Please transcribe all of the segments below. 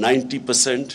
90%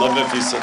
90%।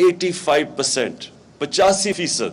85%, 85%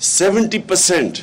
70%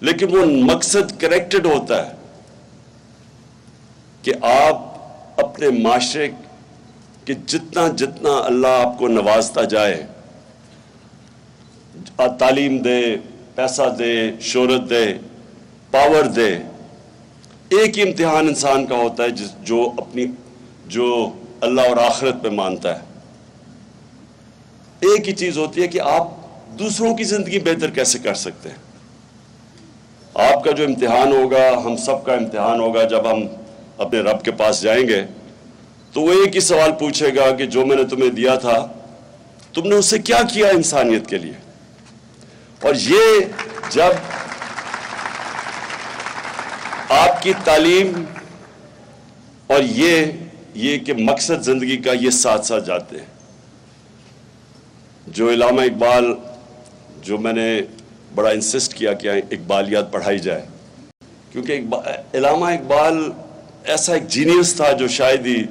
لیکن وہ مقصد کریکٹڈ ہوتا ہے کہ آپ اپنے معاشرے کہ جتنا جتنا اللہ آپ کو نوازتا جائے، تعلیم دے، پیسہ دے، شہرت دے، پاور دے، ایک ہی امتحان انسان کا ہوتا ہے جو اللہ اور آخرت پہ مانتا ہے۔ ایک ہی چیز ہوتی ہے کہ آپ دوسروں کی زندگی بہتر کیسے کر سکتے ہیں۔ آپ کا جو امتحان ہوگا، ہم سب کا امتحان ہوگا، جب ہم اپنے رب کے پاس جائیں گے تو وہ ایک ہی سوال پوچھے گا کہ جو میں نے تمہیں دیا تھا تم نے اس سے کیا کیا انسانیت کے لیے۔ اور یہ جب آپ کی تعلیم اور یہ کہ مقصد زندگی کا یہ ساتھ ساتھ جاتے ہیں۔ جو علامہ اقبال، جو میں نے بڑا انسسٹ کیا کہ اقبالیات پڑھائی جائے، کیونکہ علامہ اقبال ایسا ایک جینیس تھا جو شاید ہی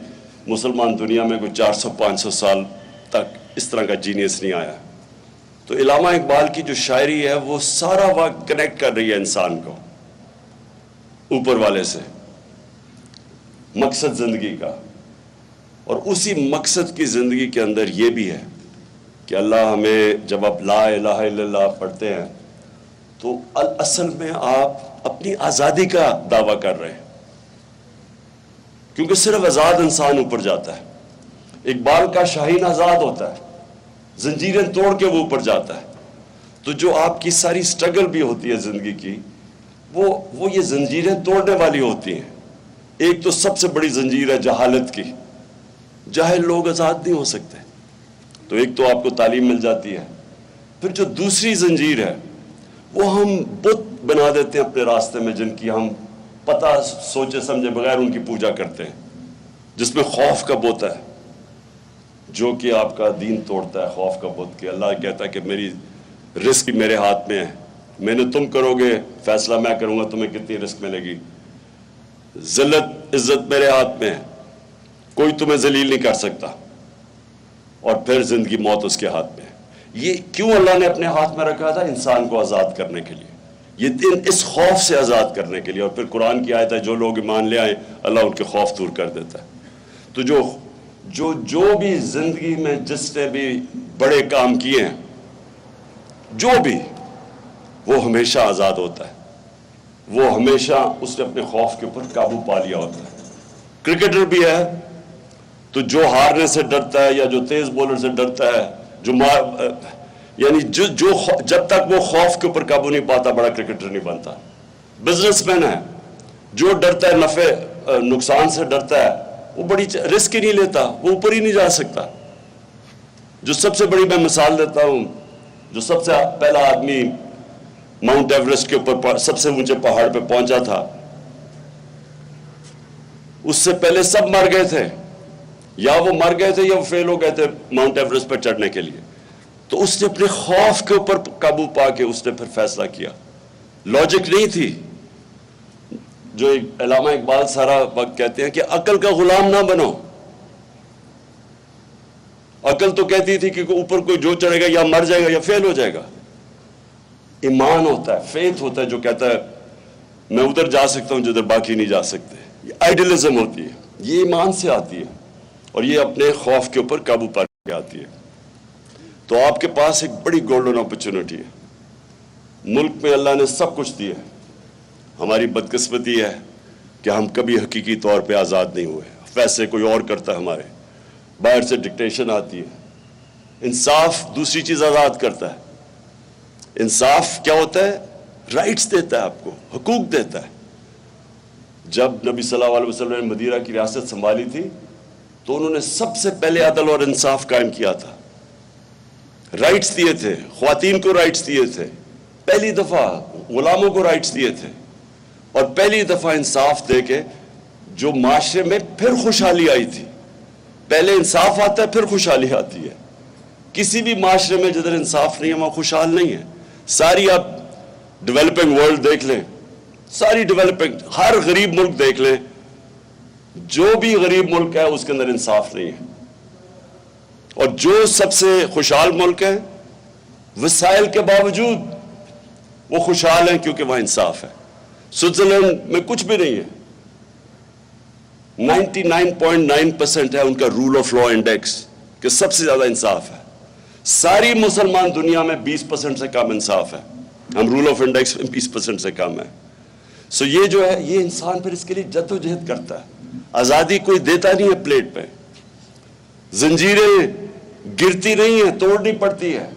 مسلمان دنیا میں کوئی 400-500 سال تک اس طرح کا جینیس نہیں آیا۔ تو علامہ اقبال کی جو شاعری ہے وہ سارا وقت کنیکٹ کر رہی ہے انسان کو اوپر والے سے، مقصد زندگی کا۔ اور اسی مقصد کی زندگی کے اندر یہ بھی ہے کہ اللہ ہمیں، جب آپ لا الہ الا اللہ پڑھتے ہیں تو اصل میں آپ اپنی آزادی کا دعویٰ کر رہے ہیں، کیونکہ صرف آزاد انسان اوپر جاتا ہے۔ اقبال کا شاہین آزاد ہوتا ہے، زنجیریں توڑ کے وہ اوپر جاتا ہے۔ تو جو آپ کی ساری سٹرگل بھی ہوتی ہے زندگی کی، وہ یہ زنجیریں توڑنے والی ہوتی ہیں۔ ایک تو سب سے بڑی زنجیر ہے جہالت کی، جاہل لوگ آزاد نہیں ہو سکتے۔ تو ایک تو آپ کو تعلیم مل جاتی ہے، پھر جو دوسری زنجیر ہے وہ ہم بت بنا دیتے ہیں اپنے راستے میں، جن کی ہم پتہ سوچے سمجھے بغیر ان کی پوجا کرتے ہیں، جس میں خوف کا بت ہے جو کہ آپ کا دین توڑتا ہے۔ خوف کا بت کہ اللہ کہتا ہے کہ میری رزق میرے ہاتھ میں ہے، میں نے تم کرو گے فیصلہ، میں کروں گا تمہیں کتنی رزق ملے گی۔ ذلت عزت میرے ہاتھ میں ہے، کوئی تمہیں ذلیل نہیں کر سکتا۔ اور پھر زندگی موت اس کے ہاتھ میں ہے۔ یہ کیوں اللہ نے اپنے ہاتھ میں رکھا تھا؟ انسان کو آزاد کرنے کے لیے، یہ دن اس خوف سے آزاد کرنے کے لیے۔ اور پھر قرآن کی آیت ہے جو لوگ ایمان لے آئیں اللہ ان کے خوف دور کر دیتا ہے۔ تو جو بھی زندگی میں جس نے بھی بڑے کام کیے ہیں، جو بھی، وہ ہمیشہ آزاد ہوتا ہے، وہ ہمیشہ اس نے اپنے خوف کے اوپر قابو پا لیا ہوتا ہے۔ کرکٹر بھی ہے تو جو ہارنے سے ڈرتا ہے یا جو تیز بولر سے ڈرتا ہے، یعنی جب تک وہ خوف کے اوپر قابو نہیں پاتا بڑا کرکٹر نہیں بنتا۔ بزنس مین ہے جو ڈرتا ہے، نفع نقصان سے ڈرتا ہے، وہ بڑی رسک ہی نہیں لیتا، وہ اوپر ہی نہیں جا سکتا۔ جو سب سے بڑی میں مثال دیتا ہوں، جو سب سے پہلا آدمی ماؤنٹ ایوریسٹ کے اوپر سب سے اونچے پہاڑ پہ پہنچا تھا، اس سے پہلے سب مر گئے تھے، یا وہ مر گئے تھے یا وہ فیل ہو گئے تھے ماؤنٹ ایوریسٹ پر چڑھنے کے لیے۔ تو اس نے اپنے خوف کے اوپر قابو پا کے اس نے پھر فیصلہ کیا۔ لاجک نہیں تھی، جو علامہ اقبال سارا وقت کہتے ہیں کہ عقل کا غلام نہ بنو۔ عقل تو کہتی تھی کہ اوپر کوئی جو چڑھے گا یا مر جائے گا یا فیل ہو جائے گا۔ ایمان ہوتا ہے، فیتھ ہوتا ہے جو کہتا ہے میں ادھر جا سکتا ہوں جدھر باقی نہیں جا سکتے۔ یہ آئیڈیلزم ہوتی ہے، یہ ایمان سے آتی ہے، اور یہ اپنے خوف کے اوپر قابو پا کے آتی ہے۔ تو آپ کے پاس ایک بڑی گولڈن اپرچونٹی ہے۔ ملک میں اللہ نے سب کچھ دیا ہے، ہماری بدقسمتی ہے کہ ہم کبھی حقیقی طور پہ آزاد نہیں ہوئے، فیصلے کوئی اور کرتا ہے ہمارے، باہر سے ڈکٹیشن آتی ہے۔ انصاف دوسری چیز آزاد کرتا ہے۔ انصاف کیا ہوتا ہے؟ رائٹس دیتا ہے، آپ کو حقوق دیتا ہے۔ جب نبی صلی اللہ علیہ وسلم نے مدینہ کی ریاست سنبھالی تھی تو انہوں نے سب سے پہلے عدل اور انصاف قائم کیا تھا، رائٹس دیے تھے، خواتین کو رائٹس دیے تھے، پہلی دفعہ غلاموں کو رائٹس دیے تھے، اور پہلی دفعہ انصاف دے کے جو معاشرے میں پھر خوشحالی آئی تھی۔ پہلے انصاف آتا ہے پھر خوشحالی آتی ہے۔ کسی بھی معاشرے میں جدھر انصاف نہیں ہے وہاں خوشحال نہیں ہے۔ ساری آپ ڈیولپنگ ورلڈ دیکھ لیں، ساری ڈیولپنگ، ہر غریب ملک دیکھ لیں، جو بھی غریب ملک ہے اس کے اندر انصاف نہیں ہے۔ اور جو سب سے خوشحال ملک ہے، وسائل کے باوجود وہ خوشحال ہیں کیونکہ وہاں انصاف ہے. سوئٹزرلینڈ میں کچھ بھی نہیں ہے. 99.9% ہے ان کا رول آف لا انڈیکس کہ سب سے زیادہ انصاف ہے. ساری مسلمان دنیا میں 20% سے کم انصاف ہے. ہم رول آف انڈیکس میں 20% سے کم ہے. سو یہ جو ہے یہ انسان پھر اس کے لیے جد و جہد کرتا ہے. آزادی کوئی دیتا نہیں ہے پلیٹ پہ. زنجیریں گرتی نہیں ہیں, توڑنی پڑتی ہے.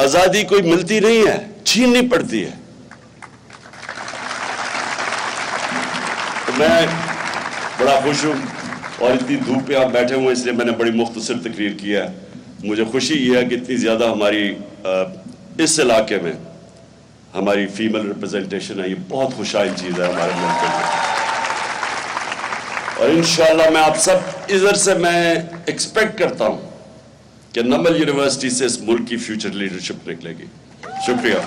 آزادی کوئی ملتی نہیں ہے, چھیننی پڑتی ہے. تو میں بڑا خوش ہوں اور اتنی دھوپ پہ آپ بیٹھے ہوئے اس لیے میں نے بڑی مختصر تقریر کی ہے. مجھے خوشی یہ ہے کہ اتنی زیادہ ہماری اس علاقے میں ہماری فیمل ریپرزنٹیشن ہے. یہ بہت خوشحال چیز ہے ہمارے ملک کے لیے. اور انشاءاللہ میں آپ سب ادھر سے میں ایکسپیکٹ کرتا ہوں کہ نمل یونیورسٹی سے اس ملک کی فیوچر لیڈرشپ نکلے گی. شکریہ.